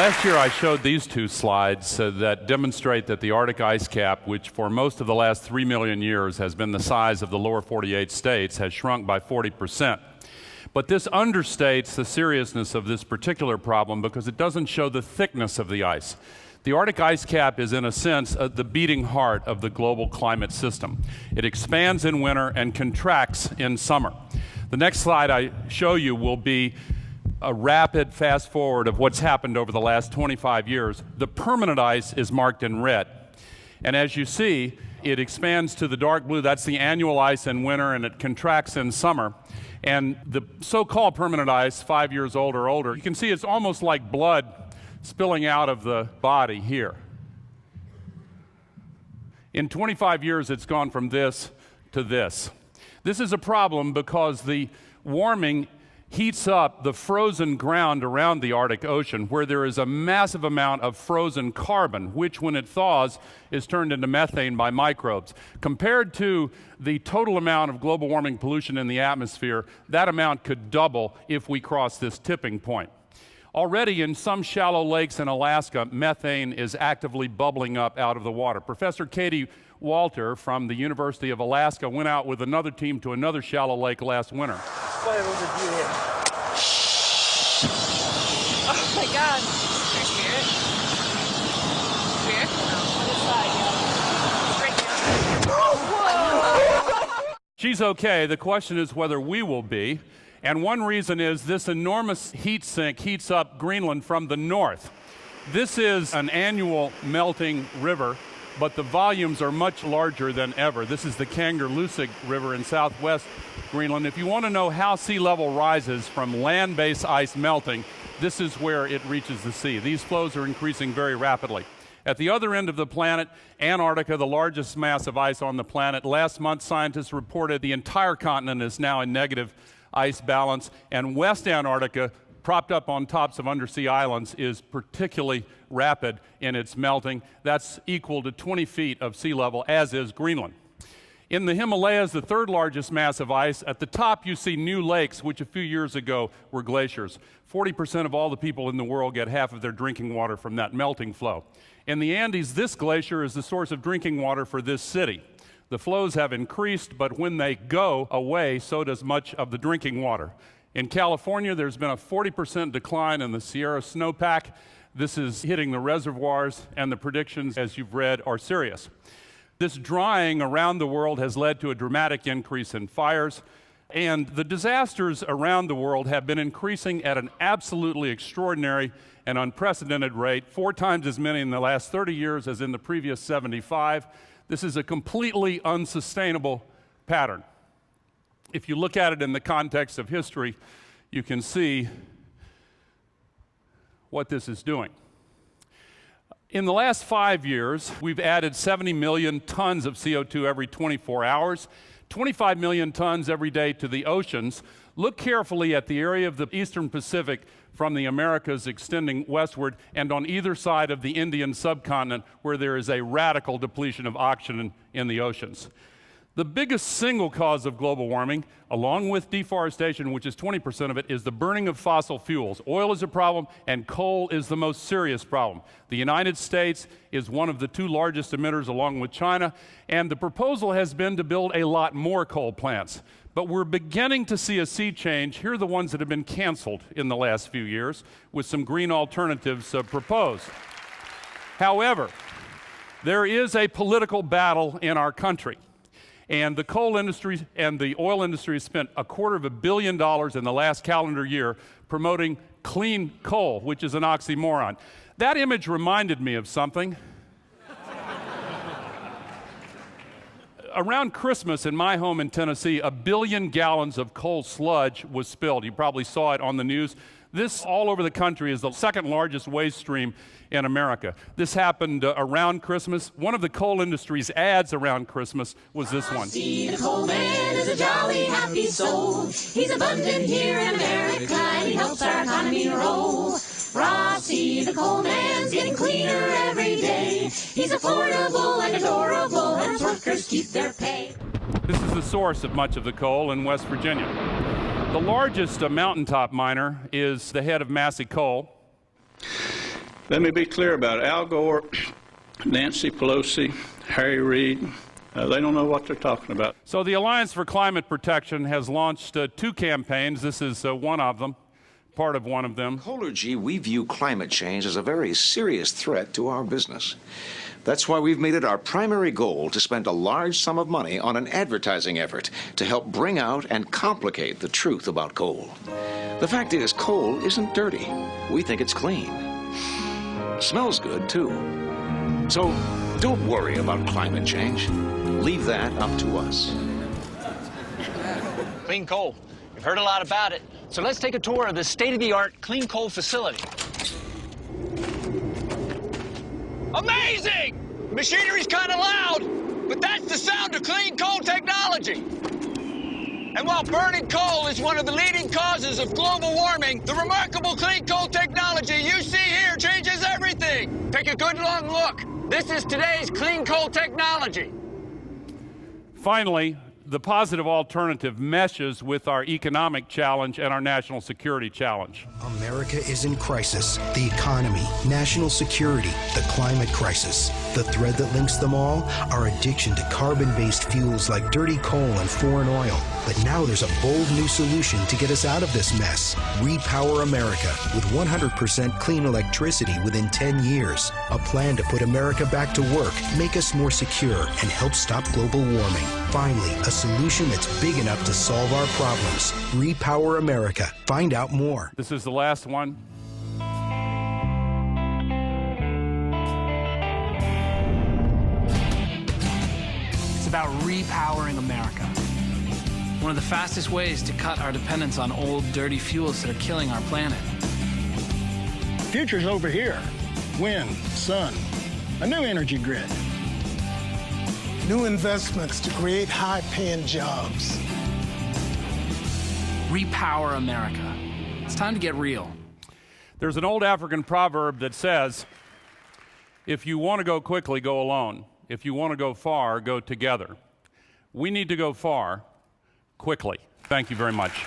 Last year I showed these two slides that demonstrate that the Arctic ice cap, which for most of the last 3 million years has been the size of the lower 48 states, has shrunk by 40%. But this understates the seriousness of this particular problem because it doesn't show the thickness of the ice. The Arctic ice cap is, in a sense, the beating heart of the global climate system. It expands in winter and contracts in summer. The next slide I show you will be a rapid fast forward of what's happened over the last 25 years. The permanent ice is marked in red. And as you see, it expands to the dark blue. That's the annual ice in winter, and it contracts in summer. And the so-called permanent ice, 5 years old or older, you can see it's almost like blood spilling out of the body here. In 25 years, it's gone from this to this. This is a problem because the warming heats up the frozen ground around the Arctic Ocean, where there is a massive amount of frozen carbon, which when it thaws is turned into methane by microbes. Compared to the total amount of global warming pollution in the atmosphere, that amount could double if we cross this tipping point. Already in some shallow lakes in Alaska, methane is actively bubbling up out of the water. Professor Katie Walter from the University of Alaska went out with another team to another shallow lake last winter. Quite a overview here. Oh my God! There's Spirit. Spirit? No. On this side, yeah. Right here. Whoa! She's okay. The question is whether we will be. And one reason is this enormous heat sink heats up Greenland from the north. This is an annual melting river, but the volumes are much larger than ever. This is the Kangerlussuaq River in southwest Greenland. If you want to know how sea level rises from land-based ice melting, this is where it reaches the sea. These flows are increasing very rapidly. At the other end of the planet, Antarctica, the largest mass of ice on the planet, last month scientists reported the entire continent is now in negative ice balance, and West Antarctica, propped up on tops of undersea islands, is particularly rapid in its melting. That's equal to 20 feet of sea level, as is Greenland. In the Himalayas, the third largest mass of ice, at the top you see new lakes, which a few years ago were glaciers. 40% of all the people in the world get half of their drinking water from that melting flow. In the Andes, this glacier is the source of drinking water for this city. The flows have increased, but when they go away, so does much of the drinking water. In California, there's been a 40% decline in the Sierra snowpack. This is hitting the reservoirs, and the predictions, as you've read, are serious. This drying around the world has led to a dramatic increase in fires, and the disasters around the world have been increasing at an absolutely extraordinary and unprecedented rate, 4 times as many in the last 30 years as in the previous 75. This is a completely unsustainable pattern. If you look at it in the context of history, you can see what this is doing. In the last 5 years, we've added 70 million tons of CO2 every 24 hours, 25 million tons every day to the oceans. Look carefully at the area of the Eastern Pacific from the Americas extending westward and on either side of the Indian subcontinent, where there is a radical depletion of oxygen in the oceans. The biggest single cause of global warming, along with deforestation, which is 20% of it, is the burning of fossil fuels. Oil is a problem, and coal is the most serious problem. The United States is one of the 2 largest emitters, along with China, and the proposal has been to build a lot more coal plants. But we're beginning to see a sea change. Here are the ones that have been canceled in the last few years, with some green alternatives proposed. However, there is a political battle in our country. And the coal industry and the oil industry spent $250 million in the last calendar year promoting clean coal, which is an oxymoron. That image reminded me of something. Around Christmas in my home in Tennessee, 1 billion gallons of coal sludge was spilled. You probably saw it on the news. This, all over the country, is the second largest waste stream in America. This happened around Christmas. One of the coal industry's ads around Christmas was this one. Frosty the coal man is a jolly, happy soul. He's abundant here in America, and he helps our economy roll. Frosty the coal man's getting cleaner every day. He's affordable and adorable, and his workers keep their pay. This is the source of much of the coal in West Virginia. The largest mountaintop miner is the head of Massey Coal. Let me be clear about it. Al Gore, Nancy Pelosi, Harry Reid, they don't know what they're talking about. So the Alliance for Climate Protection has launched 2 campaigns. This is one of them, part of one of them. Kohlergy, we view climate change as a very serious threat to our business. That's why we've made it our primary goal to spend a large sum of money on an advertising effort to help bring out and complicate the truth about coal. The fact is, coal isn't dirty. We think it's clean. Smells good, too. So don't worry about climate change. Leave that up to us. Clean coal. You've heard a lot about it. So let's take a tour of the state-of-the-art clean coal facility. Amazing! Machinery's kind of loud, but that's the sound of clean coal technology. And while burning coal is one of the leading causes of global warming, the remarkable clean coal technology you see here changes everything. Take a good long look. This is today's clean coal technology. Finally, the positive alternative meshes with our economic challenge and our national security challenge. America is in crisis. The economy, national security, the climate crisis. The thread that links them all, our addiction to carbon-based fuels like dirty coal and foreign oil. But now there's a bold new solution to get us out of this mess. Repower America with 100% clean electricity within 10 years. A plan to put America back to work, make us more secure, and help stop global warming. Finally, a solution that's big enough to solve our problems. Repower America. Find out more. This is the last one. It's about repowering America. One of the fastest ways to cut our dependence on old, dirty fuels that are killing our planet. Future's over here. Wind, sun, a new energy grid. New investments to create high-paying jobs. Repower America. It's time to get real. There's an old African proverb that says, if you want to go quickly, go alone. If you want to go far, go together. We need to go far quickly. Thank you very much.